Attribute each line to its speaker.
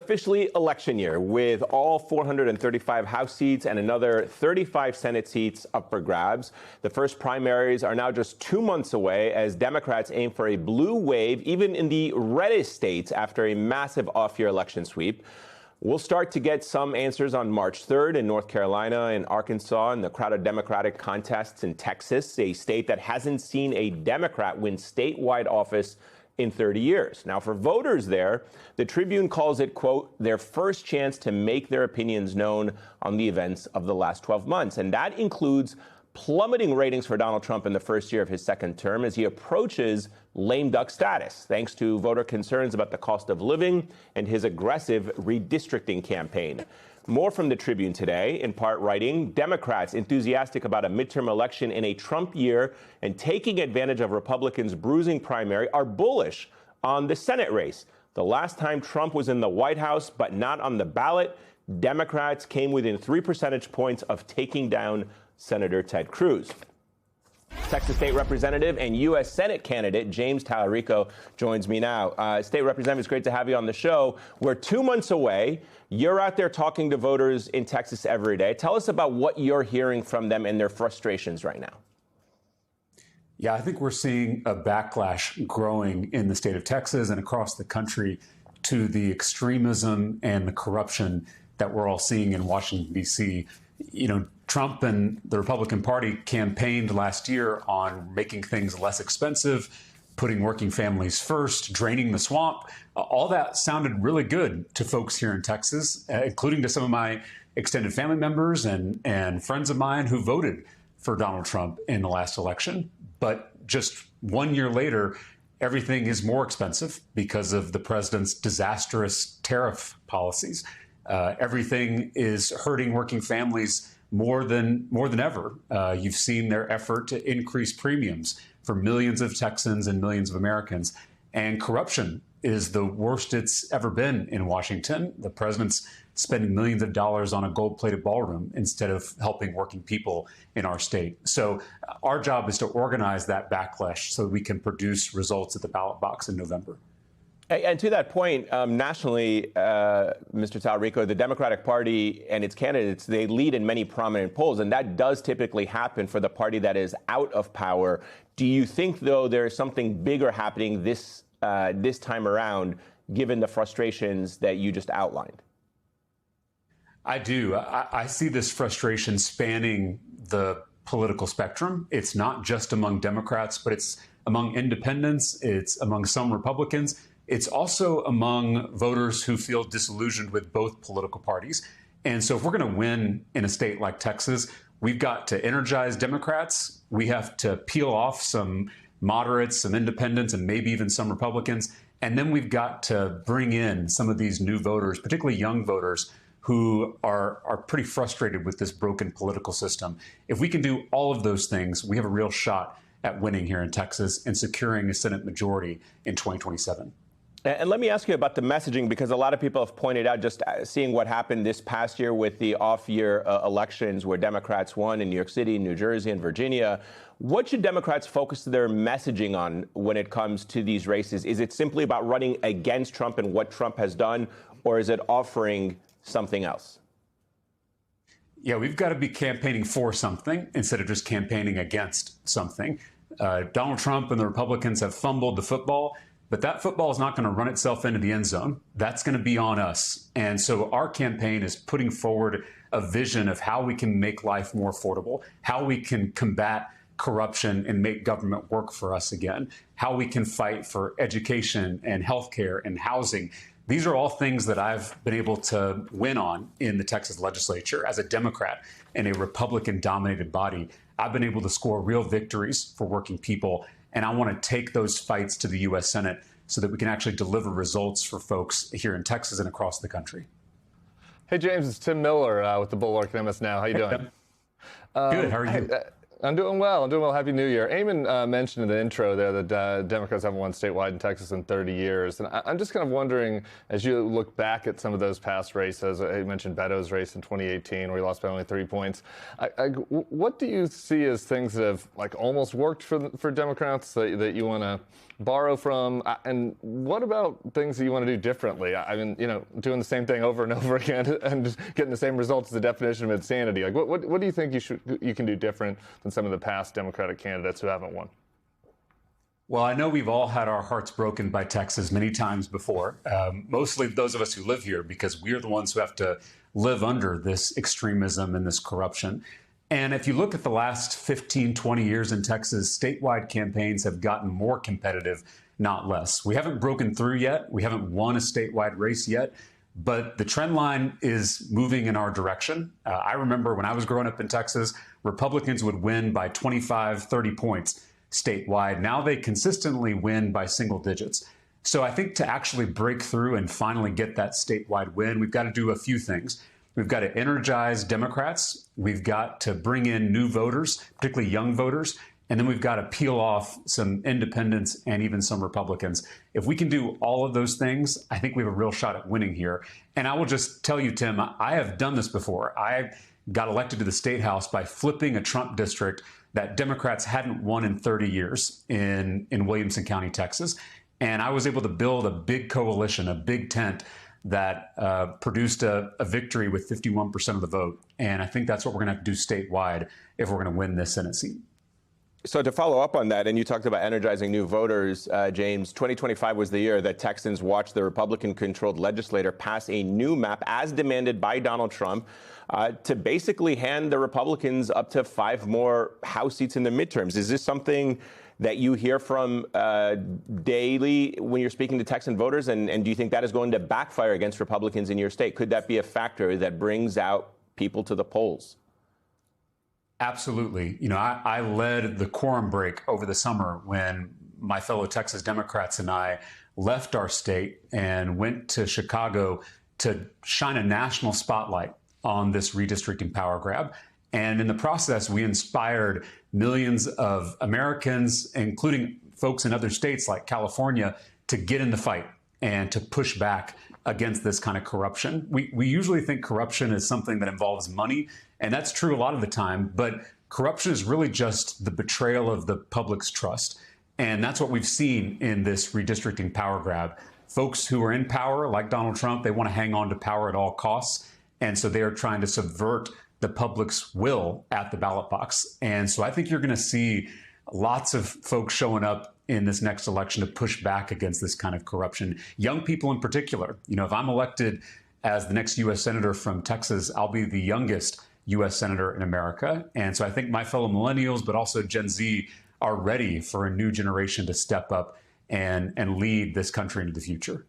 Speaker 1: Officially election year, with all 435 House seats and another 35 Senate seats up for grabs. The first primaries are now just 2 months away as Democrats aim for a blue wave, even in the reddest states, after a massive off-year election sweep. We'll start to get some answers on March 3rd in North Carolina and Arkansas and the crowded Democratic contests in Texas, a state that hasn't seen a Democrat win statewide office in 30 years. Now, for voters there, the Tribune calls it, quote, their first chance to make their opinions known on the events of the last 12 months. And that includes plummeting ratings for Donald Trump in the first year of his second term as he approaches lame duck status, thanks to voter concerns about the cost of living and his aggressive redistricting campaign. More from the Tribune today, in part writing, Democrats enthusiastic about a midterm election in a Trump year and taking advantage of Republicans' bruising primary are bullish on the Senate race. The last time Trump was in the White House but not on the ballot, Democrats came within 3 percentage points of taking down Senator Ted Cruz. Texas State Representative and U.S. Senate candidate James Talarico joins me now. State Representative, it's great to have you on the show. We're 2 months away. You're out there talking to voters in Texas every day. Tell us about what you're hearing from them and their frustrations right now.
Speaker 2: Yeah, I think we're seeing a backlash growing in the state of Texas and across the country to the extremism and the corruption that we're all seeing in Washington, D.C. You know, Trump and the Republican Party campaigned last year on making things less expensive, putting working families first, draining the swamp. All that sounded really good to folks here in Texas, including to some of my extended family members and friends of mine who voted for Donald Trump in the last election. But just 1 year later, everything is more expensive because of the president's disastrous tariff policies. Everything is hurting working families more than ever. You've seen their effort to increase premiums for millions of Texans and millions of Americans. And corruption is the worst it's ever been in Washington. The president's spending millions of dollars on a gold-plated ballroom instead of helping working people in our state. So our job is to organize that backlash so we can produce results at the ballot box in November.
Speaker 1: And to that point, nationally, Mr. Talarico, the Democratic Party and its candidates, they lead in many prominent polls, and that does typically happen for the party that is out of power. Do you think, though, there's something bigger happening this time around, given the frustrations that you just outlined?
Speaker 2: I do. I see this frustration spanning the political spectrum. It's not just among Democrats, but it's among independents. It's among some Republicans. It's also among voters who feel disillusioned with both political parties. And so if we're going to win in a state like Texas, we've got to energize Democrats. We have to peel off some moderates, some independents, and maybe even some Republicans. And then we've got to bring in some of these new voters, particularly young voters, who are pretty frustrated with this broken political system. If we can do all of those things, we have a real shot at winning here in Texas and securing a Senate majority in 2027.
Speaker 1: And let me ask you about the messaging, because a lot of people have pointed out, just seeing what happened this past year with the off-year elections where Democrats won in New York City, New Jersey, and Virginia. What should Democrats focus their messaging on when it comes to these races? Is it simply about running against Trump and what Trump has done, or is it offering something else?
Speaker 2: Yeah, we've got to be campaigning for something instead of just campaigning against something. Donald Trump and the Republicans have fumbled the football. But that football is not going to run itself into the end zone. That's going to be on us. And so our campaign is putting forward a vision of how we can make life more affordable, how we can combat corruption and make government work for us again, how we can fight for education and healthcare and housing. These are all things that I've been able to win on in the Texas legislature as a Democrat in a Republican-dominated body. I've been able to score real victories for working people. And I want to take those fights to the U.S. Senate so that we can actually deliver results for folks here in Texas and across the country.
Speaker 3: Hey, James, it's Tim Miller with the Bulwark and MS Now. How you doing?
Speaker 2: Good. How are you?
Speaker 3: I'm doing well. I'm doing well. Happy New Year. Eamon mentioned in the intro there that Democrats haven't won statewide in Texas in 30 years. And I'm just kind of wondering, as you look back at some of those past races, I mentioned Beto's race in 2018 where he lost by only 3 points. What do you see as things that have almost worked for Democrats that you want to borrow from? And what about things that you want to do differently? I mean, doing the same thing over and over again and getting the same results is the definition of insanity. What do you think you can do different than some of the past Democratic candidates who haven't won?
Speaker 2: Well, I know we've all had our hearts broken by Texas many times before, mostly those of us who live here, because we're the ones who have to live under this extremism and this corruption. And if you look at the last 15, 20 years in Texas, statewide campaigns have gotten more competitive, not less. We haven't broken through yet. We haven't won a statewide race yet. But the trend line is moving in our direction. I remember when I was growing up in Texas, Republicans would win by 25, 30 points statewide. Now they consistently win by single digits. So I think to actually break through and finally get that statewide win, we've got to do a few things. We've got to energize Democrats. We've got to bring in new voters, particularly young voters. And then we've got to peel off some independents and even some Republicans. If we can do all of those things, I think we have a real shot at winning here. And I will just tell you, Tim, I have done this before. I got elected to the State House by flipping a Trump district that Democrats hadn't won in 30 years in Williamson County, Texas. And I was able to build a big coalition, a big tent that produced a victory with 51% of the vote. And I think that's what we're going to have to do statewide if we're going to win this Senate seat.
Speaker 1: So to follow up on that, and you talked about energizing new voters, James, 2025 was the year that Texans watched the Republican-controlled legislature pass a new map, as demanded by Donald Trump, to basically hand the Republicans up to 5 more House seats in the midterms. Is this something that you hear from daily when you're speaking to Texan voters? And do you think that is going to backfire against Republicans in your state? Could that be a factor that brings out people to the polls?
Speaker 2: Absolutely. I led the quorum break over the summer when my fellow Texas Democrats and I left our state and went to Chicago to shine a national spotlight on this redistricting power grab. And in the process, we inspired millions of Americans, including folks in other states like California, to get in the fight and to push back against this kind of corruption. We usually think corruption is something that involves money, and that's true a lot of the time, but corruption is really just the betrayal of the public's trust. And that's what we've seen in this redistricting power grab. Folks who are in power, like Donald Trump, they want to hang on to power at all costs. And so they are trying to subvert the public's will at the ballot box. And so I think you're going to see lots of folks showing up in this next election to push back against this kind of corruption. Young people in particular. If I'm elected as the next U.S. Senator from Texas, I'll be the youngest U.S. Senator in America. And so I think my fellow millennials, but also Gen Z, are ready for a new generation to step up and lead this country into the future.